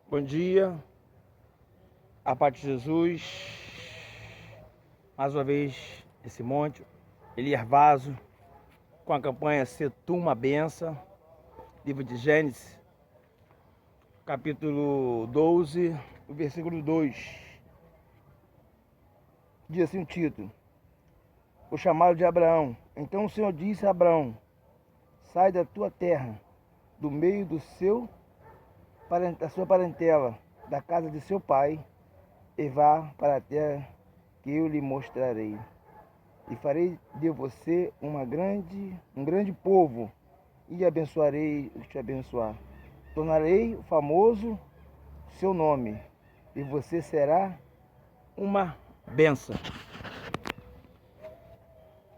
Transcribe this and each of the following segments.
Bom dia, a paz de Jesus. Mais uma vez, esse monte, Elias Vaso, com a campanha Se Tu Uma Benção, livro de Gênesis, capítulo 12, o versículo 2. Diz assim o título: O chamado de Abraão. Então o Senhor disse a Abraão: sai da tua terra, do meio da sua parentela, da casa de seu pai, e vá para a terra que eu lhe mostrarei. E farei de você um grande povo, e abençoarei os que te abençoar. Tornarei famoso seu nome, e você será uma bênção.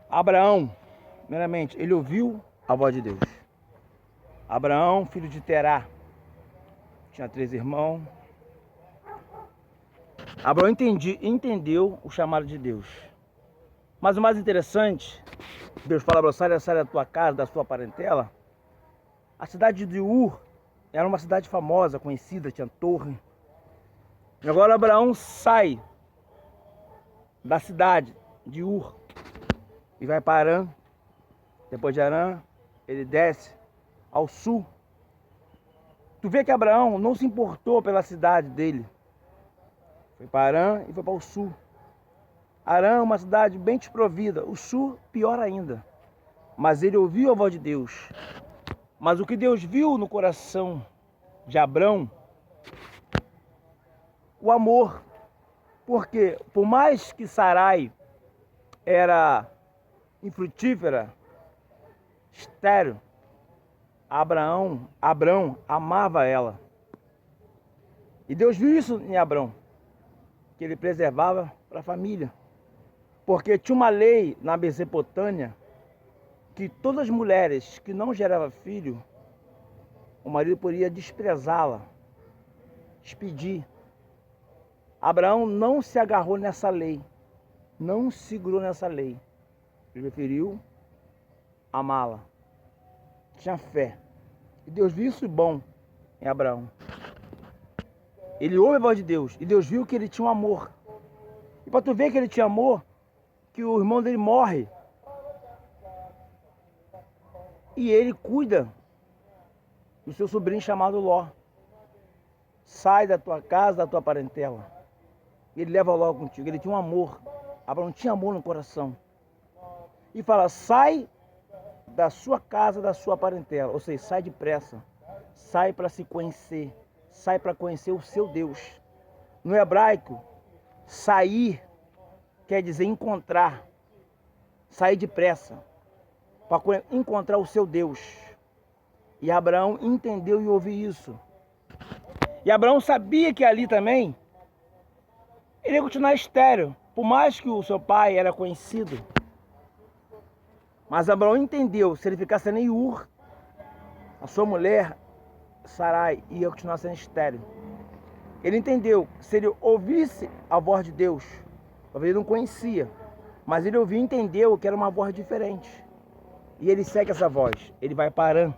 Abraão, primeiramente, ele ouviu a voz de Deus. Abraão, filho de Terá, tinha 3 irmãos. Abraão entendeu o chamado de Deus. Mas o mais interessante, Deus fala para você: sai da tua casa, da sua parentela. A cidade de Ur era uma cidade famosa, conhecida, tinha torre. E agora Abraão sai da cidade de Ur e vai para Harã. Depois de Harã, ele desce ao sul. Tu vê que Abraão não se importou pela cidade dele. Foi para Harã e foi para o sul. Harã é uma cidade bem desprovida. O sul, pior ainda. Mas ele ouviu a voz de Deus. Mas o que Deus viu no coração de Abraão, o amor. Porque por mais que Sarai era infrutífera, estéril, Abraão amava ela. E Deus viu isso em Abraão, que ele preservava para a família. Porque tinha uma lei na Mesopotâmia que todas as mulheres que não geravam filho, o marido poderia desprezá-la, despedir. Abraão não se agarrou nessa lei, não segurou nessa lei. Ele preferiu amá-la. Tinha fé. E Deus viu isso bom em Abraão. Ele ouve a voz de Deus, e Deus viu que ele tinha um amor. E para tu ver que ele tinha amor, que o irmão dele morre, e ele cuida do seu sobrinho chamado Ló. Sai da tua casa, da tua parentela. Ele leva Ló contigo. Ele tinha um amor. Abraão tinha amor no coração. E fala: sai da sua casa, da sua parentela. Ou seja, sai depressa. Sai para se conhecer. Sai para conhecer o seu Deus. No hebraico, sair quer dizer encontrar. Sair depressa para encontrar o seu Deus. E Abraão entendeu e ouviu isso. E Abraão sabia que ali também ele ia continuar estéril, por mais que o seu pai era conhecido. Mas Abraão entendeu, se ele ficasse em Ur, a sua mulher, Sarai, ia continuar sendo estéril. Ele entendeu, se ele ouvisse a voz de Deus, talvez ele não conhecia, mas ele ouviu e entendeu que era uma voz diferente. E ele segue essa voz, ele vai para Harã.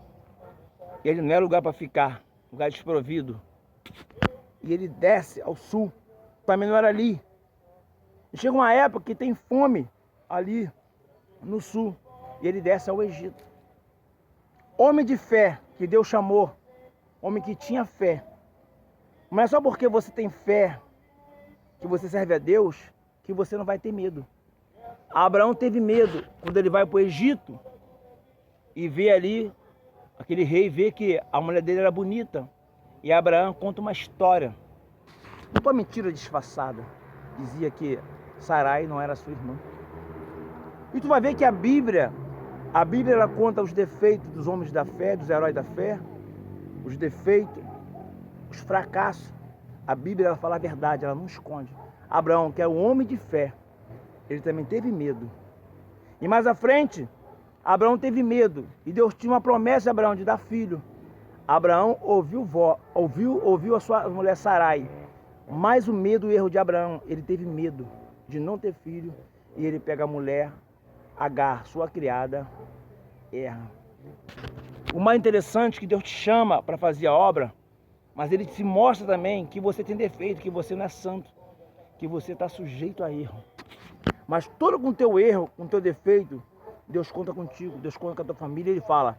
Ele não é lugar para ficar, lugar desprovido. E ele desce ao sul, também não era ali. E chega uma época que tem fome ali no sul, e ele desce ao Egito. Homem de fé, que Deus chamou, homem que tinha fé. Não é só porque você tem fé, que você serve a Deus, que você não vai ter medo. Abraão teve medo quando ele vai para o Egito e vê ali, aquele rei vê que a mulher dele era bonita. E Abraão conta uma história, uma mentira disfarçada. Dizia que Sarai não era sua irmã. E tu vai ver que a Bíblia ela conta os defeitos dos homens da fé, dos heróis da fé, os defeitos, os fracassos. A Bíblia ela fala a verdade, ela não esconde. Abraão, que é um homem de fé, ele também teve medo. E mais à frente, Abraão teve medo. E Deus tinha uma promessa a Abraão de dar filho. Abraão ouviu a sua mulher Sarai. Mas o medo e o erro de Abraão, ele teve medo de não ter filho. E ele pega a mulher, Agar, sua criada, erra. O mais interessante é que Deus te chama para fazer a obra, Mas ele te mostra também que você tem defeito, que você não é santo, que você está sujeito a erro. Mas todo com o teu erro, com o teu defeito, Deus conta contigo, Deus conta com a tua família. Ele fala: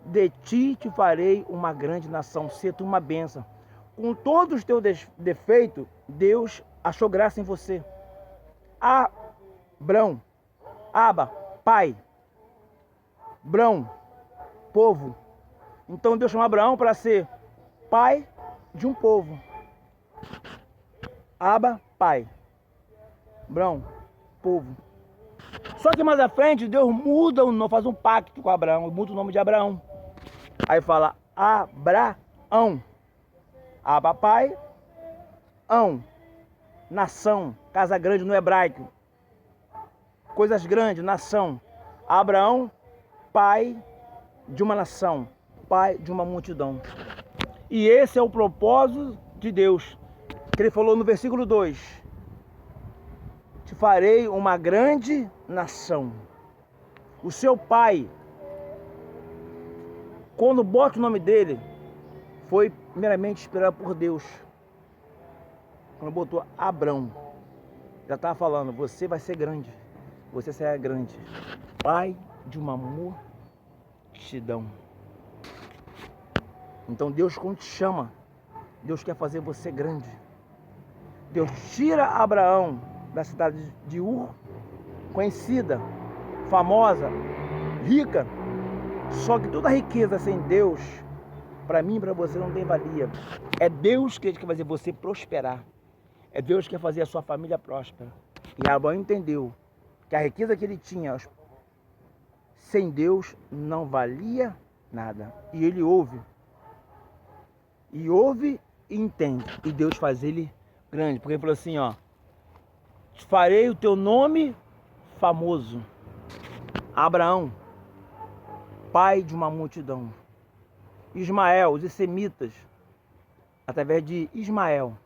de ti te farei uma grande nação, ser tu uma bênção. Com todos os teus defeitos, Deus achou graça em você. Abrão, Aba, pai. Brão, povo. Então Deus chamou Abraão para ser pai de um povo. Aba, pai. Brão, povo. Só que mais à frente Deus muda o nome, faz um pacto com Abraão, muda o nome de Abraão. Aí fala Abraão. Aba, pai. Ão, nação, casa grande no hebraico. Coisas grandes, nação. Abraão, pai de uma nação, pai de uma multidão. E esse é o propósito de Deus, que ele falou no versículo 2. Te farei uma grande nação. O seu pai, quando bota o nome dele, foi primeiramente inspirado por Deus. Quando botou Abrão, já estava falando: você vai ser grande, você será grande, pai de uma multidão. Então Deus, quando te chama, Deus quer fazer você grande. Deus tira Abraão da cidade de Ur, conhecida, famosa, rica. Só que toda riqueza sem Deus, para mim e para você, não tem valia. É Deus que quer fazer você prosperar. É Deus que quer fazer a sua família próspera. E Abraão entendeu que a riqueza que ele tinha sem Deus não valia nada. E ele ouve. E ouve e entende. E Deus faz ele grande. Porque ele falou assim, ó: farei o teu nome famoso. Abraão, pai de uma multidão. Ismael, os semitas, através de Ismael.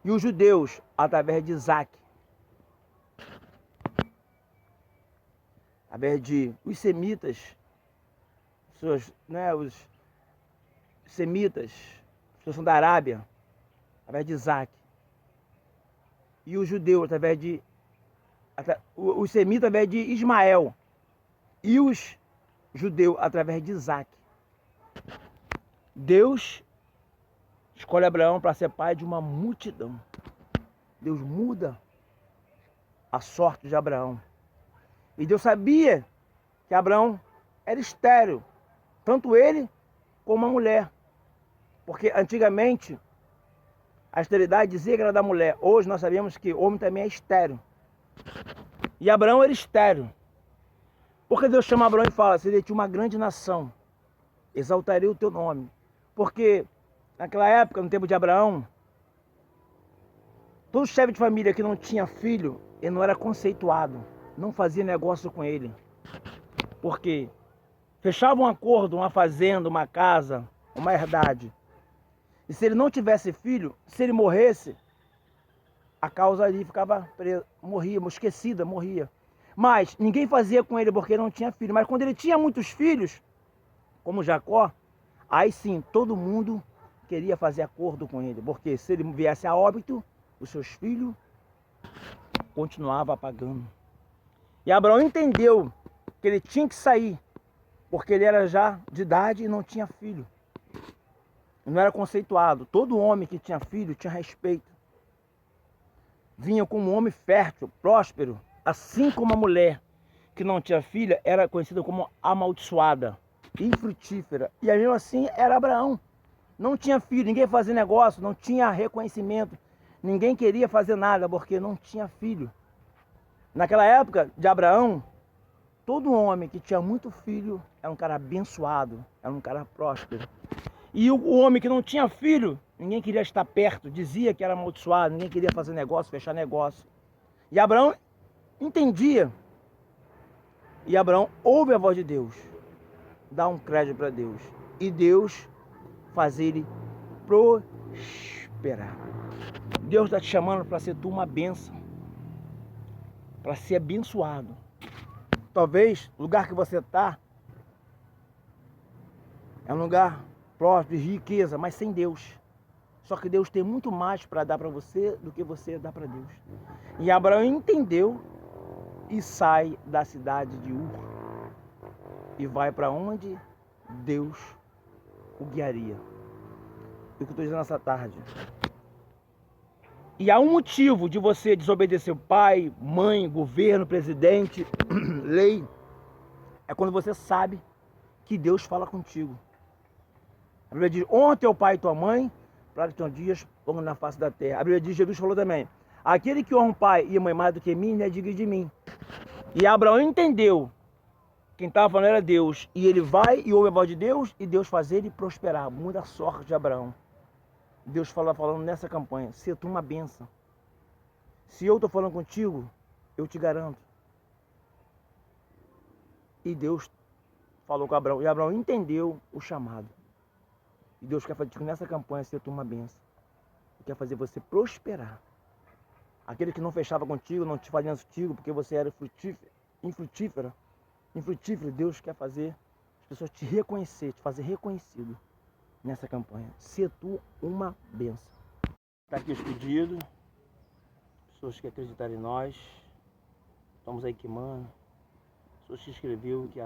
E os judeus, através de Isaac. Através de os semitas, os semitas, que são da Arábia, através de Isaac. E os judeus, através de os semitas, através de Ismael. E os judeus, através de Isaac. Deus escolhe Abraão para ser pai de uma multidão. Deus muda a sorte de Abraão. E Deus sabia que Abraão era estéril, tanto ele como a mulher. Porque antigamente a esterilidade dizia que era da mulher. Hoje nós sabemos que o homem também é estéril. E Abraão era estéril. Porque Deus chama Abraão e fala: serei de uma grande nação, exaltarei o teu nome. Porque naquela época, no tempo de Abraão, todo chefe de família que não tinha filho, ele não era conceituado, não fazia negócio com ele. Porque fechava um acordo, uma fazenda, uma casa, uma herdade. E se ele não tivesse filho, se ele morresse, a causa ali ficava presa, morria, esquecida, morria. Mas ninguém fazia com ele porque ele não tinha filho. Mas quando ele tinha muitos filhos, como Jacó, aí sim, todo mundo queria fazer acordo com ele. Porque se ele viesse a óbito, os seus filhos continuavam pagando. E Abraão entendeu que ele tinha que sair, porque ele era já de idade e não tinha filho. Não era conceituado. Todo homem que tinha filho tinha respeito. Vinha como um homem fértil, próspero, assim como a mulher que não tinha filha era conhecida como amaldiçoada, infrutífera. E mesmo assim era Abraão. Não tinha filho, ninguém fazia negócio, não tinha reconhecimento. Ninguém queria fazer nada porque não tinha filho. Naquela época de Abraão, todo homem que tinha muito filho era um cara abençoado, era um cara próspero. E o homem que não tinha filho, ninguém queria estar perto, dizia que era amaldiçoado, ninguém queria fazer negócio, fechar negócio. E Abraão entendia. E Abraão ouve a voz de Deus, dá um crédito para Deus. E Deus faz ele prosperar. Deus está te chamando para ser tu uma bênção, para ser abençoado. Talvez o lugar que você está é um lugar próspero, de riqueza, mas sem Deus. Só que Deus tem muito mais para dar para você do que você dá para Deus. E Abraão entendeu e sai da cidade de Ur e vai para onde Deus o guiaria. É o que eu estou dizendo nessa tarde. E há um motivo de você desobedecer o pai, mãe, governo, presidente, lei. É quando você sabe que Deus fala contigo. A Bíblia diz, honra teu pai e tua mãe, para que tenham dias ponham na face da terra. A Bíblia diz, Jesus falou também, aquele que honra o pai e a mãe mais do que mim, não é digno de mim. E Abraão entendeu, quem estava falando era Deus, e ele vai e ouve a voz de Deus, e Deus faz ele prosperar. Muda a sorte de Abraão. Deus falando nessa campanha, se tu uma bênção. Se eu estou falando contigo, eu te garanto. E Deus falou com Abraão, e Abraão entendeu o chamado. E Deus quer fazer contigo nessa campanha, se tu uma bênção. Ele quer fazer você prosperar. Aquele que não fechava contigo, não te fazia contigo, porque você era infrutífero, Deus quer fazer as pessoas te reconhecer, te fazer reconhecido nessa campanha. Se tu uma bênção. Está aqui os pedidos. Pessoas que acreditaram em nós. Estamos aí queimando. Pessoas que escreveu que